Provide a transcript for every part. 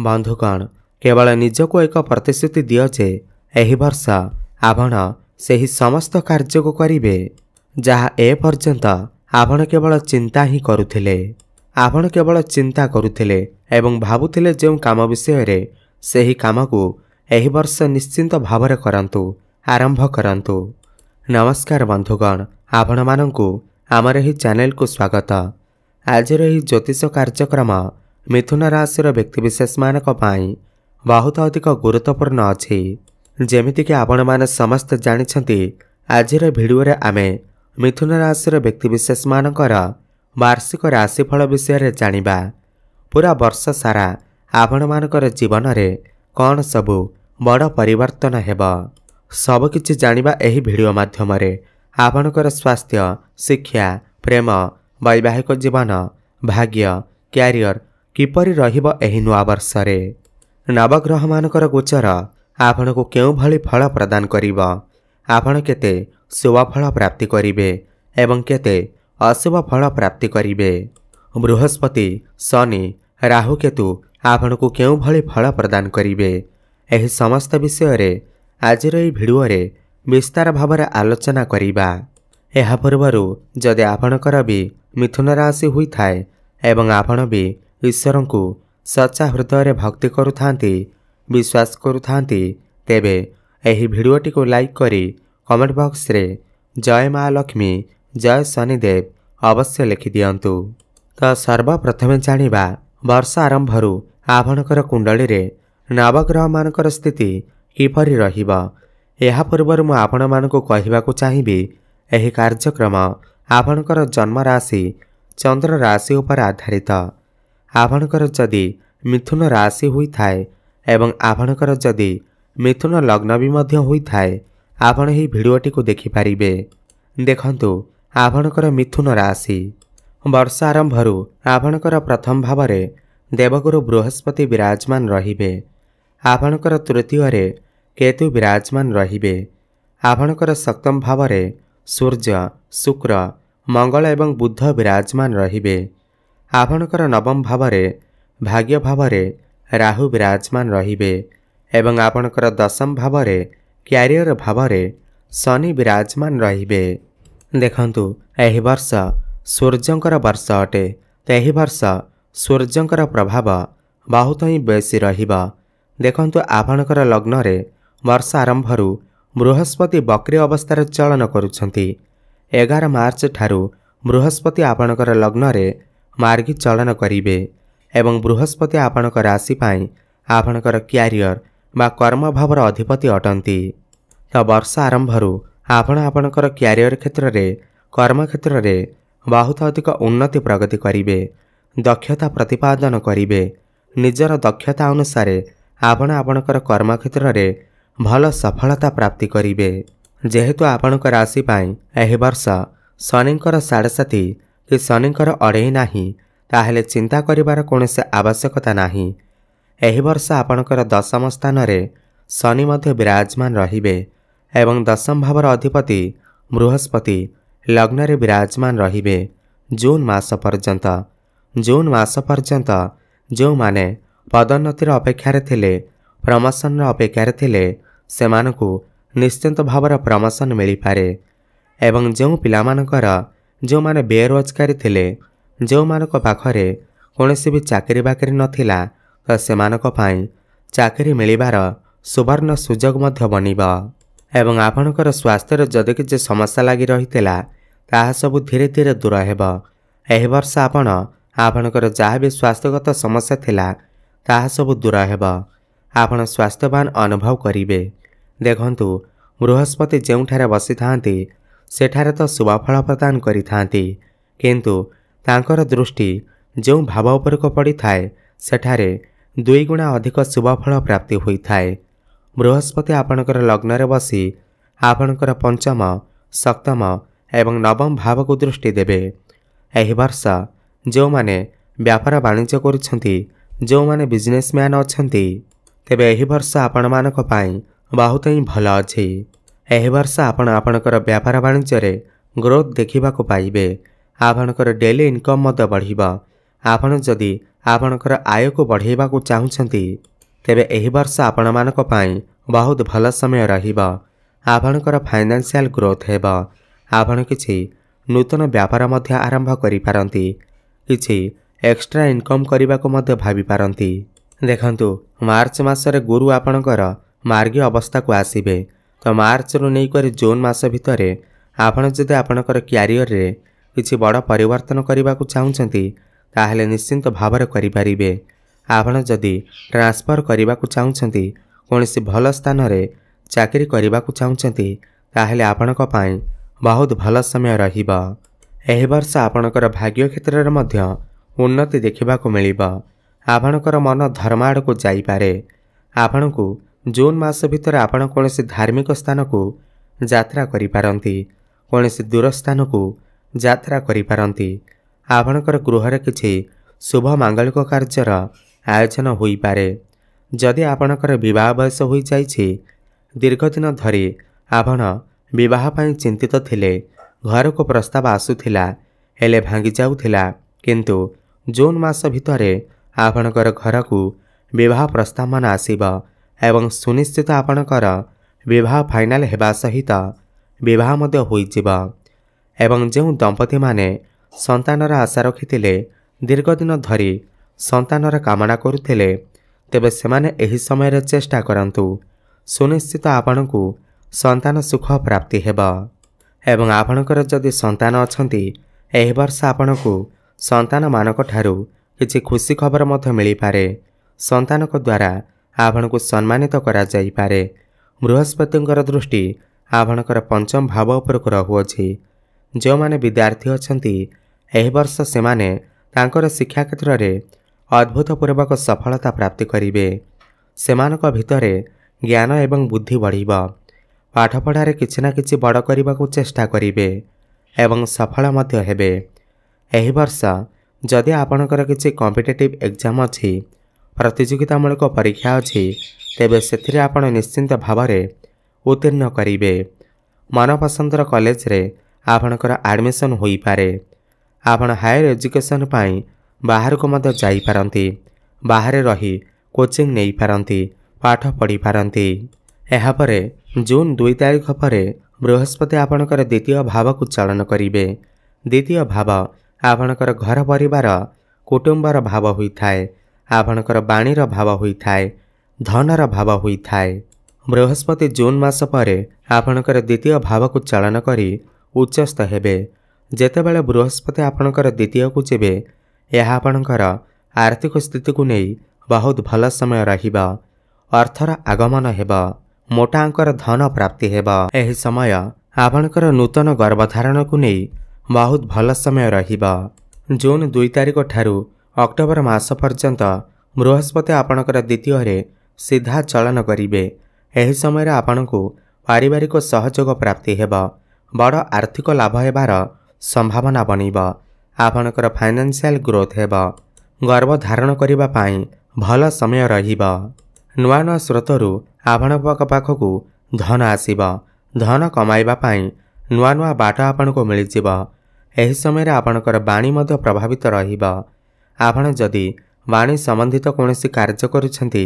बंधुगण केवल निजको एक प्रतिश्रुति दियो जे एही वर्ष आपण सेही समस्त कार्य को करिवे जहा ए पर्यंत आपण केवल चिंता ही करुथिले। आपण केवल चिंता करुथिले एवं भाबुथिले जे काम विषय रे सेही काम को एही वर्ष निश्चिंत भावरे करंतु आरंभ करंतु। नमस्कार बंधुगण, आपण मानंकु आमर ही चैनल को स्वागत। आज ही ज्योतिष कार्यक्रम मिथुन राशि व्यक्तिविशेष मानक पाई बहुत अधिक गुरुत्वपूर्ण अच्छी। जेमिति कि आपण माने समस्त जानिछंती आज भिडियो रे आमे मिथुन राशि व्यक्तिविशेष मानकर वार्षिक राशिफल विषय रे जानिबा। पूरा वर्ष सारा आपण मानकर जीवन रे कौन सबु बड़ परिवर्तन हेबा सब किछि जानिबा एही भिडियो माध्यम रे। आपणकर स्वास्थ्य, शिक्षा, प्रेम, वैवाहिक जीवन, भाग्य, क्यारियर किपरि रहिबो एही नुआ वर्ष रे। नवग्रह मानकर गोचर आपण को केउ भली फल प्रदान करिबो, आपण केते शुभ फल प्राप्ति करिवे एवं केते अशुभ फल प्राप्ति करिवे। बृहस्पति, शनि, राहु, केतु आपण को केउ भली फल प्रदान करिवे एही समस्त विषय रे आज भिडियो रे विस्तार भाव आलोचना करिबा। एहा पूर्वरु जदि आपणकर भी मिथुन राशि हुई थाए एवं आपण भी ईश्वर को सच्चा हृदय रे भक्ति करुथांती, विश्वास करुथांती, तेबे एही भिडियोटी को लाइक करी कमेंट बॉक्स रे जय माँ लक्ष्मी, जय शनिदेव अवश्य लिखि दियंतु। तो सर्वप्रथमे जानिबा वर्ष आरंभरु आपणकर कुंडली रे नवग्रह मानकर स्थिति किपरि रहिबा। एहा पूर्वरु मु आपण मानको कहिबाकू चाहिबी एही कार्यक्रम आपणकर जन्म राशि चंद्र राशि उपर आधारित। आपणकर जदि मिथुन राशि हुई थाए एवं आपणकर जदि मिथुन लग्न भी मध्य हुई थाए आपण ही भिडियोटी को देखि पारिबे। देखंतु आपणकर मिथुन राशि वर्ष आरंभरु आपणकर प्रथम भाव रे देवगुरु बृहस्पति विराजमान रहिबे। आपणकर तृतीय रे केतु विराजमान रहिबे। आपणकर सप्तम भाव रे सूर्य, शुक्र, मंगल एवं बुध विराजमान रहिबे। आपणकर नवम भाव रे भाग्य भाव रे राहु विराजमान रहिबे एवं आपणकर दशम भाव रे क्यारियर भाव रे शनि विराजमान रहिबे। देखंतु एही वर्ष सूर्यंकर वर्ष अटे, तेही वर्ष सूर्यंकर प्रभाव बहुत ही बेसी रहिबा। देखंतु आपणकर लग्न रे वर्ष आरंभरु बृहस्पति बक्री अवस्था चलन करुछंती। 11 मार्च ठारू बृहस्पति आपणकर लग्न रे मार्गी चलन करिवे एवं बृहस्पति आपणकर राशि पाई आपणकर क्यारियर बा कर्म भावर अधिपति अटंती। तो वर्ष आरंभरु आपणकर क्यारियर क्षेत्र रे, कर्म क्षेत्र रे बहुत अधिक उन्नति प्रगति करिवे, दक्षता प्रतिपादन करिवे। निजर दक्षता अनुसार आपणकर कर्म क्षेत्र रे भल सफलता प्राप्ति करिवे। जेहेतु आपणकर राशि पाई एही वर्ष शनिंकर 7.5 कि शनिंकर अढ़ेई नाही, ताहेले चिंता करिवार कोनोसी आवश्यकता नाही। एही वर्ष आपणकर दशम स्थान रे शनि मध्य विराजमान रहिबे एवं दशम भावर अधिपति बृहस्पति लग्न रे विराजमान रहिबे जून मास पर्यंत। जून मास पर्यंत जो माने पदोन्नतिर अपेक्षा थिले, प्रमोशन अपेक्षा थिले, सेमानकु निश्चिंत भावर प्रमोशन मिली पारे एवं जो पिलामानकर जो माने बेरोजगारी थिले, जो मानक पाखरे कोनोसी भी चाकरी बाकरी नथिला, तो सेमानक पाई चाकरी मिलिबार सुवर्ण सुजोग मध्य बनिबा एवं आपणकर स्वास्थ्य जदि किछि समस्या लागि रहितेला ताहा सब धीरे धीरे दूर हेबा। एही वर्ष आपणकर जहाँ भी स्वास्थ्यगत समस्या थिला ताहा सब दूर हेबा। आपण स्वास्थ्यवान अनुभव करिवे। देखंतु बृहस्पति जेउठारे बसी थांती सेठारे तो शुभ फल प्रदान करि थांती, किंतु तांकर दृष्टि जो भाव उपर को पड़ी थाए सेठारे 2 गुणा अधिक शुभ फल प्राप्ति होई थाए। बृहस्पति आपणकर लग्न रे बसी आपणकर पंचम, सप्तम एवं नवम भाव को दृष्टि देबे। एही वर्ष जो माने व्यापार वाणिज्य करुछंती, जो माने बिजनेसमैन अछंती, तेबे एही वर्ष आपण मानक पाई बहुत ही भल अछि। एही वर्ष आपणकर व्यापार वाणिज्य रे ग्रोथ देखिबा को पाइबे। आपणकर डेली इनकम मत बढ़िबा। आपण जदि आपणकर आय को बढ़ाइबा को चाहुछंती तेबे एही वर्ष आपणमानक पई बहुत भल समय रहिबा। आपणकर फाइनेंशियल ग्रोथ हेबा। आपण किछि नूतन व्यापार मध्य आरंभ करि पारंती। किछि एक्स्ट्रा इनकम करिबा को मध्य भाबी पारंती। देखंतु मार्च मासरे गुरु आपणकर मार्गीय अवस्था को आसीबे। तो मार्च रु नै करी जून मास भितरे आपण जदि आपणकर क्यारियर रे किछि बड़ परिवर्तन करिबा को चाहुछंती ताहेले निश्चिंत भाବରେ करिपारिबे। आपण जदि ट्रांसफर करिबा को चाहुछंती कोनोसी भल स्थान रे चाकरी करिबा को चाहुछंती ताहेले आपणक पई बहुत भल समय रहिबा। एही वर्ष आपणकर भाग्य क्षेत्र रे मध्य उन्नति देखिबा को मिलिबा। आपणकर मन धर्म आड़ को जाई पारे। आपणकु जून मास भितर आपण कोनोसी धार्मिक स्थान को यात्रा करि पारंती। कोनोसी दूर स्थान को यात्रा करि पारंती। आपणकर गृह रे किछि शुभ मांगलिक कार्यर आयोजन होई पारे। जदि आपणकर विवाह बयस होई जाइछि दीर्घ दिन धरि आपण विवाह पई चिंतित थिले। घर को प्रस्ताव आसुथिला हेले भांगी जाउथिला किंतु जून मास भितरे आपणकर घर को विवाह प्रस्ताव मान आसीबा एवं सुनिश्चित आपणकर विवाह फाइनल हेबा सहित विवाह मध्य होई जिबा। एवं जो दंपति माने संतानर आशा रखिथिले दीर्घ दिन धरि संतानर कामना करुथिले तेबे सेमाने एही समय रे चेष्टा करंतु। सुनिश्चित आपणकु संतान सुख प्राप्ति हेबा। एवं आपणकर जदि संतान अछंती एही वर्ष आपणकु संतान मानक ठारू किछि खुशी खबर मध्य मिली पारे। संतानक द्वारा आपणकु सम्मानित करा जाई पारे। बृहस्पतिंकर दृष्टि आपणकर पंचम भाव उपरकु रहुअछि। जो माने विद्यार्थी अछंती एही वर्ष सेमाने तांकर शिक्षा क्षेत्र रे अद्भुतपूर्वक सफलता प्राप्ति करिवे। सेमानक भितरे ज्ञान एवं बुद्धि बढ़िबा। पाठपढ़ारे किछि ना किछि बड़ करिबा को चेष्टा करिवे एवं सफल मध्य हेबे। एही वर्ष जदि आपणकर किछि कॉम्पिटिटिव एग्जाम अछि प्रतियोगितामूलक परीक्षा अछि तेबे सेथिरे आपण निश्चिंत भावरे उत्तीर्ण करिवे। मनपसंदर कॉलेज रे आपणकर एडमिशन होई पारे। आपण हायर एजुकेशन पाई बाहर को मध्य जाई पारंती। बाहर रही कोचिंग नेई पारंती पाठ पढ़ी पारंती। एहा परे जून 2 तारिख परे बृहस्पति आपणकर द्वितीय भाव को चलन करिवे। द्वितीय भाव आपणकर घर परिवार कुटुंबर भाव होई थाए। आपणकर बाणीर भाव होई थाए। धनर भाव होई थाए। बृहस्पति जून मास परे आपणकर द्वितीय भाव को चलन करी उच्चस्थ हेबे। जेतेबेले बृहस्पति आपणकर द्वितीय को जेबे यह आपणकर आर्थिक स्थिति को नहीं बहुत भल समय रहिबा। अर्थर आगमन हेबा। मोटा अंकर धन प्राप्ति हेबा। एही समय आपणकर नूतन गर्भधारण को नहीं बहुत भल समय रहिबा। जून 2 तारिख ठारू अक्टोबर मास पर्यंत बृहस्पति आपणकर द्वितीय रे सीधा चलन करिवे। एही समय आपणको पारिवारिक सहयोग प्राप्ति हेबा। बड़ आर्थिक लाभ हेबार संभावना बनिबा। आपणकर फाइनेंशियल ग्रोथ हेबा। गर्भ धारण करिबा पाई भल समय रहिबा। नुआ नुआ स्रोतरु आपणक पाखकु धन आसीबा। धन कमाइबा पाई नुआ नुआ बाट आपणको मिल जिबा। एही समय आपणकर बाणी मध्य प्रभावित रहिबा। आपण जदि बाणी संबंधित कोनोसी कार्य करूछंती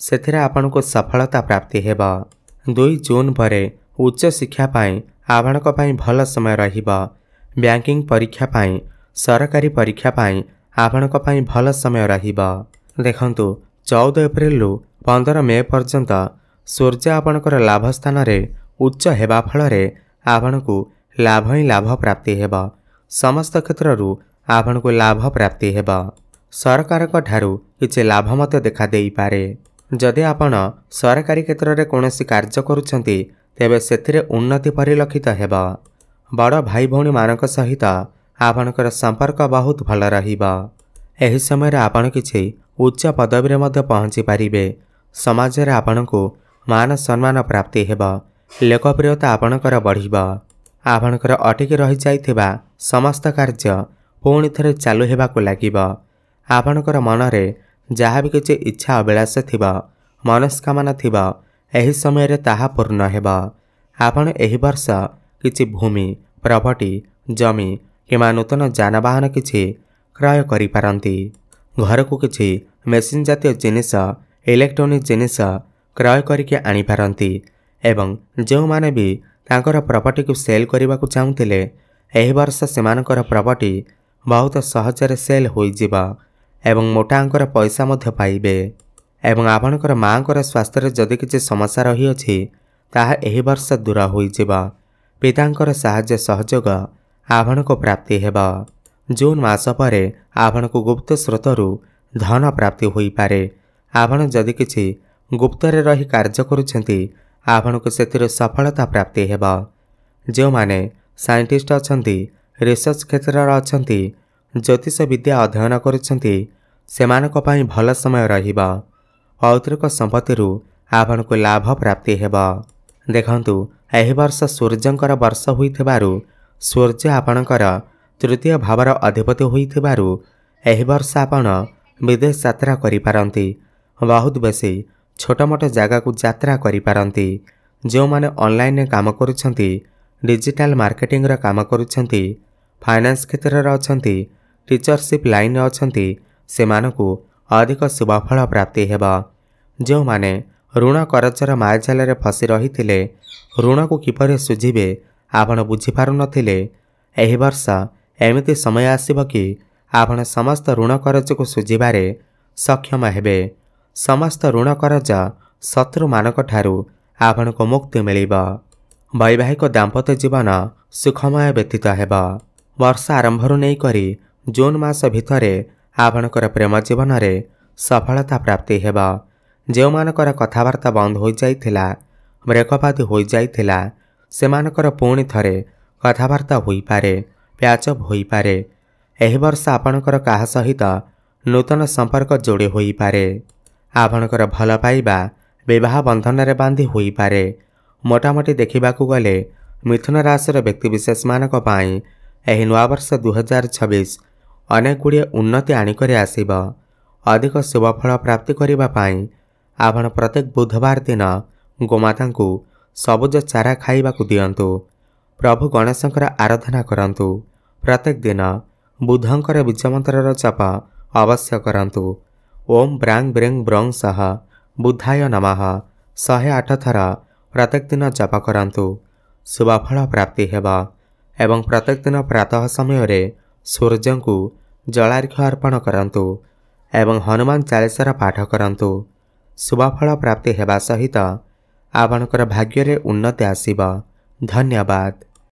सेथिरे आपणको सफलता प्राप्ति हेबा। 2 जून परे उच्च शिक्षा पाई आपणक पाई भल समय रहिबा। बैंकिंग परीक्षा पाई सरकारी परीक्षा पाई आपणक पाई भल समय रहिबा। देखंतु 14 एप्रिल रु 15 मे पर्यंत सूर्य आपणकर लाभ स्थान रे उच्च हेबा फलरे आपणकु लाभ ही लाभ प्राप्ति हेबा। समस्त क्षेत्ररु आपणकु लाभ प्राप्ति हेबा। सरकारक ठारू किछि लाभ मते देखा देई पारे। जदि आपण सरकारी क्षेत्र रे कोनोसी कार्य करूछंती तेबे सेथिरे उन्नति परिलक्षित हेबा। बड़ भाई भौणी मानक सहित आपणकर संपर्क बहुत भल रहिबा। एही समय आपण किछि उच्च पदवी रे मध्य पहुंची पारिबे। समाज रे आपणको मान सम्मान प्राप्ति हेबा। लोकप्रियता आपणकर बढ़िबा। आपणकर अटिकी रहि जाइथिबा समस्त कार्य पुणी थरे चालू हेबाको लागिबा। आपणकर मनरे जहाँ भी किछि इच्छा अभिलाष थिबा मनस्कामना थिबा एही समय रे ताहा पूर्ण हेबा। आपण एही वर्ष किछि भूमि प्रॉपर्टी जमी किमा नूतन जानवाहन किछि क्रय करि पारंती। घर को किसी मेसीन जातीय जिनिस इलेक्ट्रोनिक जिनिस क्रय करके आनीपारती एवं जो माने भी तांकर प्रॉपर्टी को सेल करने को चाहूले एही वर्ष सेमानकर प्रॉपर्टी बहुत सहजरे सेल होइजिबा एवं मोटा अंकर पैसा मध्य पाइबे एवं आपणकर माँकर स्वास्थ्य जदि किसी समस्या रही अछि ताहा एही वर्ष दूर होइजिबा पितांकर साहाय्य सहयोग आपण को प्राप्ति हेबा। जून मास परे आपण को गुप्त स्रोतरु धन प्राप्ति होई पारे। आपण जदि किछि गुप्तरे रही कार्य करुछंती आपण को सेतिर सफलता प्राप्ति हेबा। जो माने साइंटिस्ट अछंती रिसर्च क्षेत्र अछंती ज्योतिष विद्या अध्ययन करुछंती सेमानक पई भल समय रहिबा। पौत्रिक संपत्तिरु आपण को लाभ प्राप्ति हेबा। देखंतु एही वर्ष सूर्यंकर वर्ष होइथिबारु सूर्य आपणकर तृतीय भावर अधिपति होइथिबारु एही वर्ष आपण विदेश यात्रा करि पारंती। बहुत बेसी छोट मोट जगह को यात्रा करि पारंती। जो माने ऑनलाइन काम करुछंती डिजिटल मार्केटिंग रा काम करुछंती फाइनेंस क्षेत्र रे अछंती टीचरशिप लाइन रे अछंती सेमानकु अधिक शुभफल प्राप्ति हेबा। जो माने ऋण करजर मायाजाल रे फसी रहिथिले ऋण को किपरि सुझिबे आपण बुझी पारु नथिले एही वर्ष एमिति समय आसीबो कि आपण समस्त ऋण करज को सुझिबारे सक्षम हेबे। समस्त ऋण करज शत्रु मानक ठारू आपण को मुक्ति मिलिबा। वैवाहिक दाम्पत्य जीवन सुखमय व्यतीत हेबा। वर्ष आरंभरु नै करी जून मास भितरे आपणकर प्रेम जीवन रे सफलता प्राप्ति हेबा। जो मानकर कथावार्ता बंद हो जाइथिला ब्रेकअप आदि हो जाइथिला सेमानकर पुणी थरे कथावार्ता होई पारे प्याचअप होई पारे। एही वर्ष आपणकर काहा सहित नूतन संपर्क जोड़ी होई पारे। आपणकर भल पाइबा विवाह बंधन रे बांधी होई पारे। मोटामोटी देखिबाकू गले मिथुन राशि व्यक्ति विशेष मानक पाई एही नवा वर्ष 2026 अनेक गुड़िए उन्नति आनिकरे आसीबा। अधिक शुभफल प्राप्ति करिबा पाई आपण प्रत्येक बुधवार दिन गोमाता को सबुज चारा खाइबाकू दियंतु। प्रभु गणेशंकर आराधना करंतु। प्रत्येक दिन बुधंकर बीज मंत्र जप अवश्य करंतु। ओम ब्रांग ब्रेंग ब्रंग सह बुधाय नमः 108 थर प्रत्येक दिन जप करंतु। शुभफल प्राप्ति हेबा एवं प्रत्येक दिन प्रातः समय रे सूर्य को जलार्घ्य अर्पण करंतु एवं हनुमान चालीसार पाठ करंतु। शुभफल प्राप्ति हेबा सहित आपणकर भाग्य रे उन्नति आसीबा। धन्यवाद।